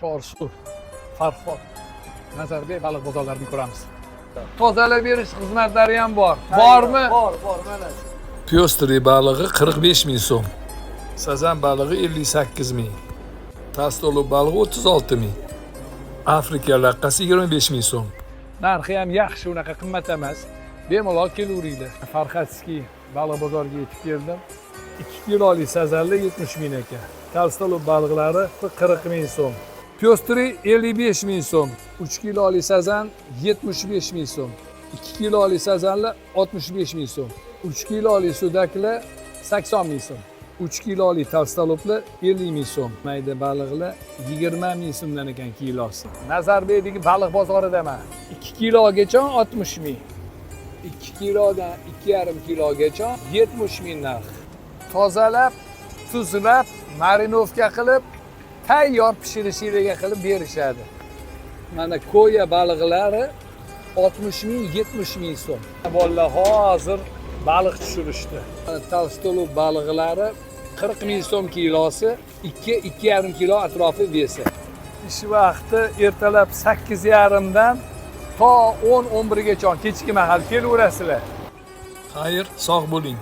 Chorsu, Farhod, Nazarbek baliq bozorlarini ko'ramiz. Tozalab berish xizmatlari ham bor. Bormi? Bor, mana. Pyostri balig'i 45 ming so'm. Sazan balig'i 58 ming. Tastolov balig'i 36 ming. Afrika laqqasi 25 ming so'm. Narxi ham yaxshi, unaqa qimmat emas. Bemalol kelaveringlar. Farhadskiy baliq bozoriga yetib keldim. 2 kilolik sazanlar 70 ming ekan. Tastolov baliqlari 40 ming so'm. Pyostri 55 ming so'm. 3 kilolik sazan 75 ming so'm. 2 kilolik sazanlar 65 ming so'm. 3 kilolik sudaklar 80 ming so'm. 3 kilolik tavstolovlar 50 ming so'm. Mayda baliqlar 20 ming so'mdan ekan kilosi. Nazarbekdagi baliq bozoridaman. 2 kilogacha 60 ming. 2 kilodan 2,5 kilogacha 70 ming narx. Tozalab, tuzlab, marinovka qilib, tayyor pishirishga qilib berishadi. Mana ko'ya baliqlari 60 ming, 70 ming so'm. Bolalar hozir baliq tushirishdi. Tavstolov baliqlari 40 ming so'm kilosi, 2-2,5 kilo atrofi vesi. Ish vaqti ertalab 8:30 dan to 10-11 gacha kechki mahal kelaverasizlar. Xayr, sog' bo'ling.